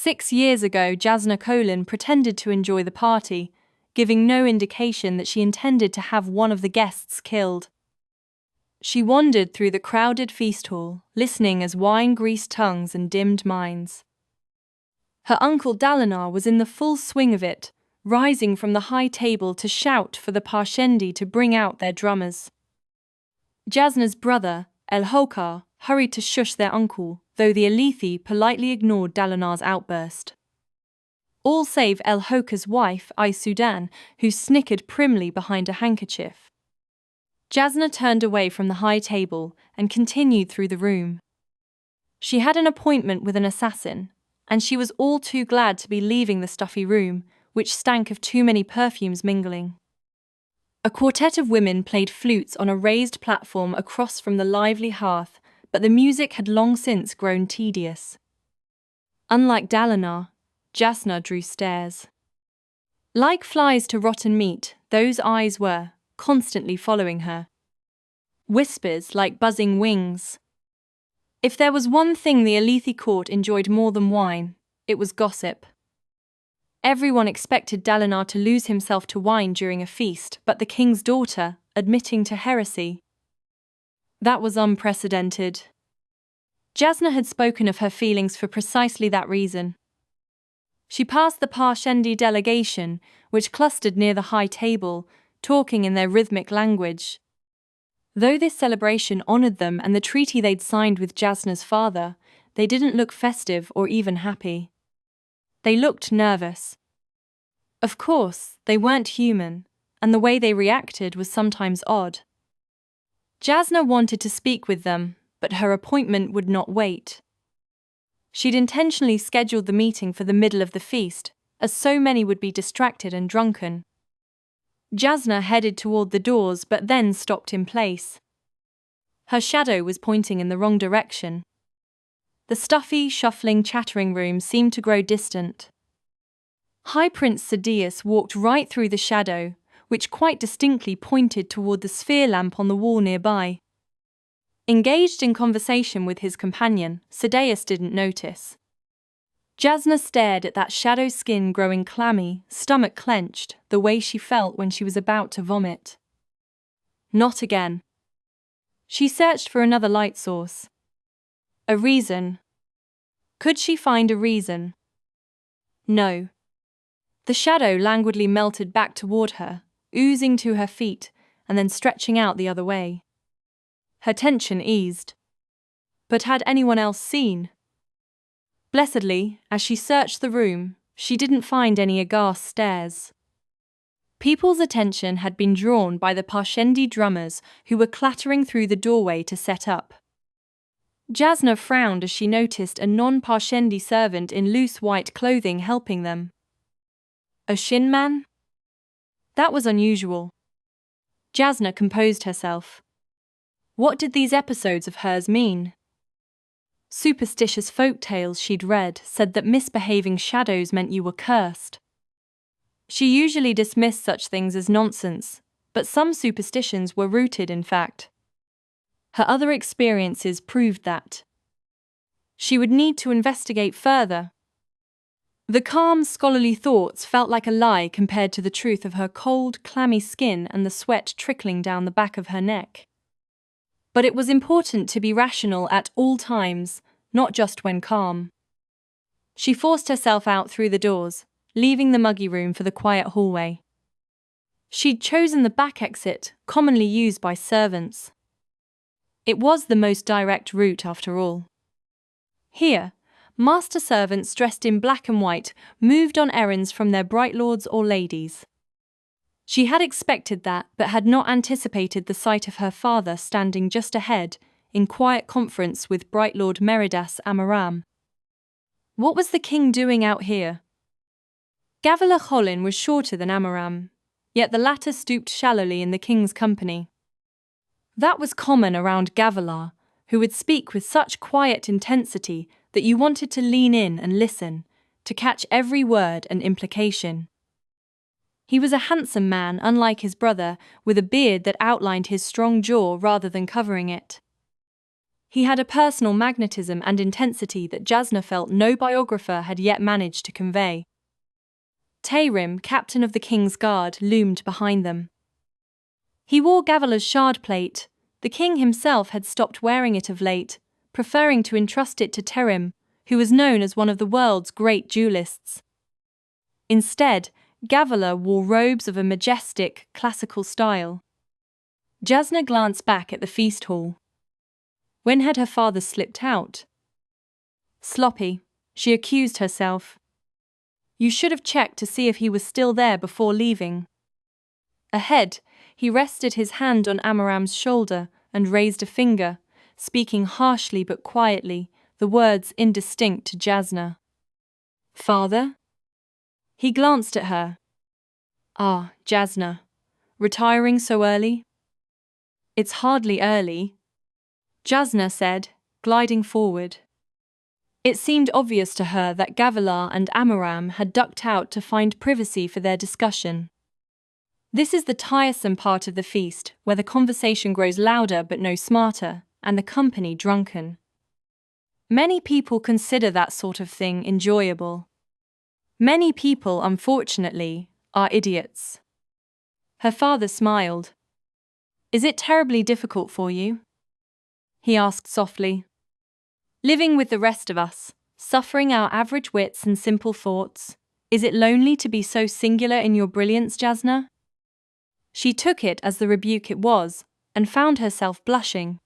6 years ago, Jasna Colin pretended to enjoy the party, giving no indication that she intended to have one of the guests killed. She wandered through the crowded feast hall, listening as wine greased tongues and dimmed minds. Her uncle Dalinar was in the full swing of it, rising from the high table to shout for the Parshendi to bring out their drummers. Jasna's brother, El-Hokar, hurried to shush their uncle, though the Alethi politely ignored Dalinar's outburst. All save El-Hokar's wife, Ai-Sudan, who snickered primly behind a handkerchief. Jasna turned away from the high table and continued through the room. She had an appointment with an assassin, and she was all too glad to be leaving the stuffy room, which stank of too many perfumes mingling. A quartet of women played flutes on a raised platform across from the lively hearth, but the music had long since grown tedious. Unlike Dalinar, Jasna drew stares. Like flies to rotten meat, those eyes were constantly following her. Whispers like buzzing wings. If there was one thing the Alethi court enjoyed more than wine, it was gossip. Everyone expected Dalinar to lose himself to wine during a feast, but the king's daughter, admitting to heresy. That was unprecedented. Jasna had spoken of her feelings for precisely that reason. She passed the Parshendi delegation, which clustered near the high table, talking in their rhythmic language. Though this celebration honored them and the treaty they'd signed with Jasna's father, they didn't look festive or even happy. They looked nervous. Of course, they weren't human, and the way they reacted was sometimes odd. Jasna wanted to speak with them, but her appointment would not wait. She'd intentionally scheduled the meeting for the middle of the feast, as so many would be distracted and drunken. Jasna headed toward the doors but then stopped in place. Her shadow was pointing in the wrong direction. The stuffy, shuffling, chattering room seemed to grow distant. High Prince Sadeas walked right through the shadow, which quite distinctly pointed toward the sphere lamp on the wall nearby. Engaged in conversation with his companion, Sadeas didn't notice. Jasna stared at that shadow skin growing clammy, stomach clenched, the way she felt when she was about to vomit. Not again. She searched for another light source. A reason. Could she find a reason? No. The shadow languidly melted back toward her, oozing to her feet and then stretching out the other way. Her tension eased. But had anyone else seen? Blessedly, as she searched the room, she didn't find any aghast stares. People's attention had been drawn by the Parshendi drummers who were clattering through the doorway to set up. Jasna frowned as she noticed a non-Parshendi servant in loose white clothing helping them. A Shin man? That was unusual. Jasna composed herself. What did these episodes of hers mean? Superstitious folk tales she'd read said that misbehaving shadows meant you were cursed. She usually dismissed such things as nonsense, but some superstitions were rooted in fact. Her other experiences proved that. She would need to investigate further. The calm, scholarly thoughts felt like a lie compared to the truth of her cold, clammy skin and the sweat trickling down the back of her neck. But it was important to be rational at all times, not just when calm. She forced herself out through the doors, leaving the muggy room for the quiet hallway. She'd chosen the back exit, commonly used by servants. It was the most direct route after all. Here, master servants dressed in black and white moved on errands from their bright lords or ladies. She had expected that, but had not anticipated the sight of her father standing just ahead, in quiet conference with Bright Lord Meridas Amaram. What was the king doing out here? Gavilar Cholin was shorter than Amaram, yet the latter stooped shallowly in the king's company. That was common around Gavilar, who would speak with such quiet intensity that you wanted to lean in and listen, to catch every word and implication. He was a handsome man, unlike his brother, with a beard that outlined his strong jaw rather than covering it. He had a personal magnetism and intensity that Jasna felt no biographer had yet managed to convey. Tarim, captain of the King's Guard, loomed behind them. He wore Gavilar's shard plate. The king himself had stopped wearing it of late, preferring to entrust it to Tarim, who was known as one of the world's great duelists. Instead, Gavilar wore robes of a majestic, classical style. Jasna glanced back at the feast hall. When had her father slipped out? Sloppy, she accused herself. You should have checked to see if he was still there before leaving. Ahead, he rested his hand on Amaram's shoulder and raised a finger, speaking harshly but quietly, the words indistinct to Jasna. Father? He glanced at her. Ah, Jasna. Retiring so early? It's hardly early, Jasna said, gliding forward. It seemed obvious to her that Gavilar and Amaram had ducked out to find privacy for their discussion. This is the tiresome part of the feast, where the conversation grows louder but no smarter, and the company drunken. Many people consider that sort of thing enjoyable. Many people, unfortunately, are idiots. Her father smiled. Is it terribly difficult for you? He asked softly. Living with the rest of us, suffering our average wits and simple thoughts, is it lonely to be so singular in your brilliance, Jasna? She took it as the rebuke it was, and found herself blushing.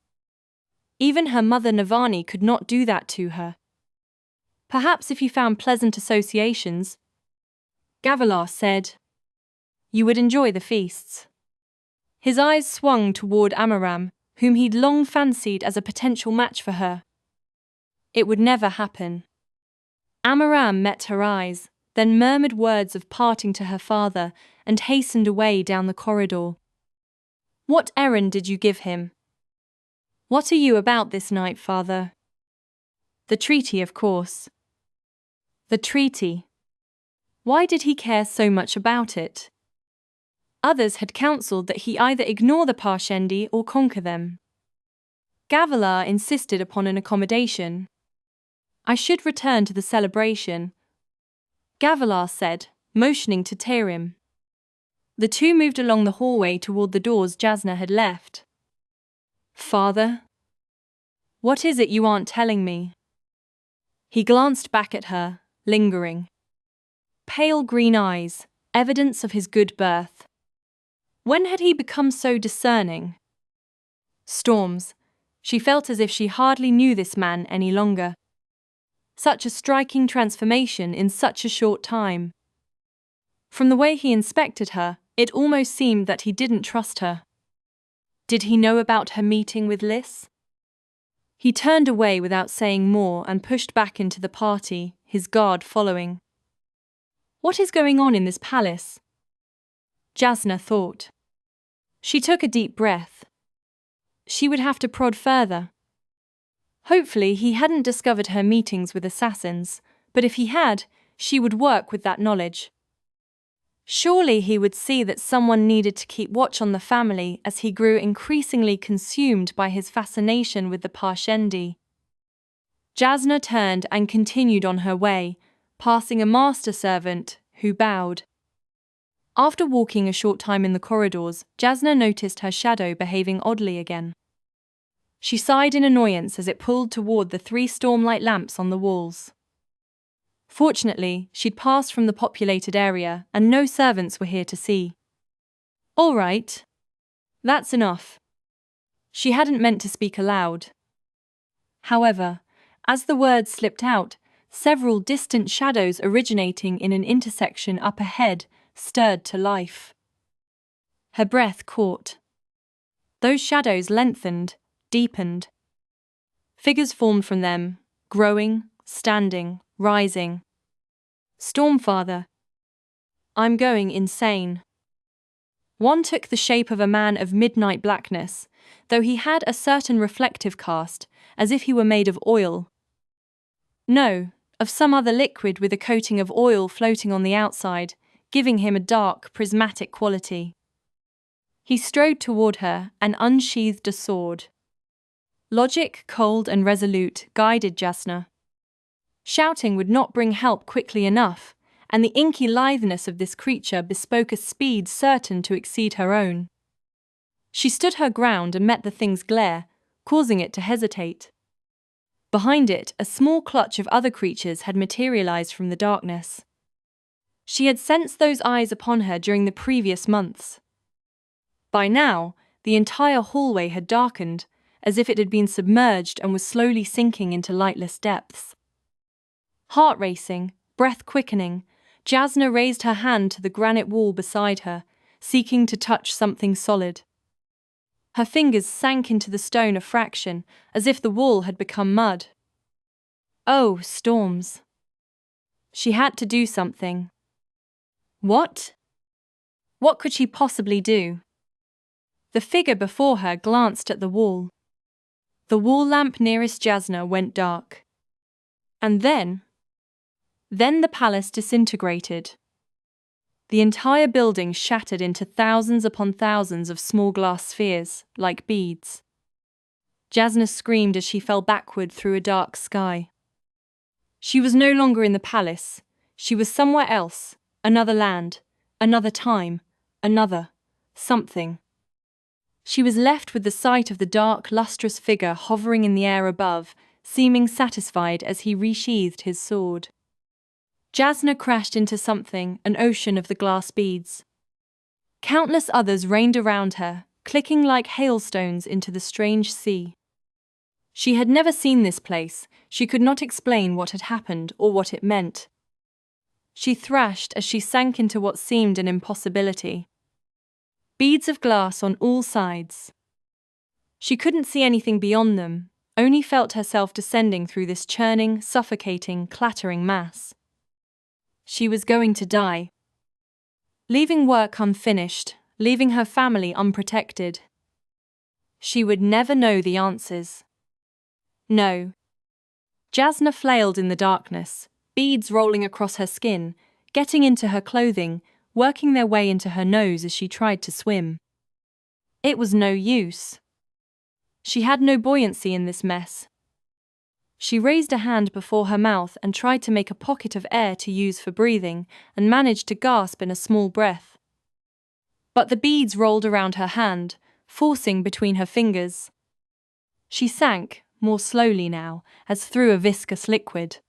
Even her mother Navani could not do that to her. Perhaps if you found pleasant associations, Gavilar said, you would enjoy the feasts. His eyes swung toward Amaram, whom he'd long fancied as a potential match for her. It would never happen. Amaram met her eyes, then murmured words of parting to her father and hastened away down the corridor. What errand did you give him? What are you about this night, father? The treaty, of course. The treaty. Why did he care so much about it? Others had counselled that he either ignore the Parshendi or conquer them. Gavilar insisted upon an accommodation. I should return to the celebration, Gavilar said, motioning to Tarim. The two moved along the hallway toward the doors Jasna had left. Father? What is it you aren't telling me? He glanced back at her, lingering. Pale green eyes, evidence of his good birth. When had he become so discerning? Storms. She felt as if she hardly knew this man any longer. Such a striking transformation in such a short time. From the way he inspected her, it almost seemed that he didn't trust her. Did he know about her meeting with Liz? He turned away without saying more and pushed back into the party, his guard following. What is going on in this palace? Jasna thought. She took a deep breath. She would have to prod further. Hopefully he hadn't discovered her meetings with assassins, but if he had, she would work with that knowledge. Surely he would see that someone needed to keep watch on the family as he grew increasingly consumed by his fascination with the Parshendi. Jasna turned and continued on her way, passing a master servant, who bowed. After walking a short time in the corridors, Jasna noticed her shadow behaving oddly again. She sighed in annoyance as it pulled toward the 3 stormlight lamps on the walls. Fortunately, she'd passed from the populated area and no servants were here to see. All right. That's enough. She hadn't meant to speak aloud. However, as the words slipped out, several distant shadows originating in an intersection up ahead stirred to life. Her breath caught. Those shadows lengthened, deepened. Figures formed from them, growing, standing, rising. Stormfather. I'm going insane. One took the shape of a man of midnight blackness, though he had a certain reflective cast, as if he were made of oil. No, of some other liquid with a coating of oil floating on the outside, giving him a dark, prismatic quality. He strode toward her and unsheathed a sword. Logic, cold and resolute, guided Jasna. Shouting would not bring help quickly enough, and the inky litheness of this creature bespoke a speed certain to exceed her own. She stood her ground and met the thing's glare, causing it to hesitate. Behind it, a small clutch of other creatures had materialized from the darkness. She had sensed those eyes upon her during the previous months. By now, the entire hallway had darkened, as if it had been submerged and was slowly sinking into lightless depths. Heart racing, breath quickening, Jasna raised her hand to the granite wall beside her, seeking to touch something solid. Her fingers sank into the stone a fraction, as if the wall had become mud. Oh, storms. She had to do something. What? What could she possibly do? The figure before her glanced at the wall. The wall lamp nearest Jasna went dark. And then the palace disintegrated. The entire building shattered into thousands upon thousands of small glass spheres, like beads. Jasna screamed as she fell backward through a dark sky. She was no longer in the palace. She was somewhere else, another land, another time, another something. She was left with the sight of the dark, lustrous figure hovering in the air above, seeming satisfied as he resheathed his sword. Jasna crashed into something, an ocean of the glass beads. Countless others rained around her, clicking like hailstones into the strange sea. She had never seen this place. She could not explain what had happened or what it meant. She thrashed as she sank into what seemed an impossibility. Beads of glass on all sides. She couldn't see anything beyond them, only felt herself descending through this churning, suffocating, clattering mass. She was going to die. Leaving work unfinished, leaving her family unprotected. She would never know the answers. No. Jasna flailed in the darkness, beads rolling across her skin, getting into her clothing, working their way into her nose as she tried to swim. It was no use. She had no buoyancy in this mess. She raised a hand before her mouth and tried to make a pocket of air to use for breathing, and managed to gasp in a small breath. But the beads rolled around her hand, forcing between her fingers. She sank, more slowly now, as through a viscous liquid.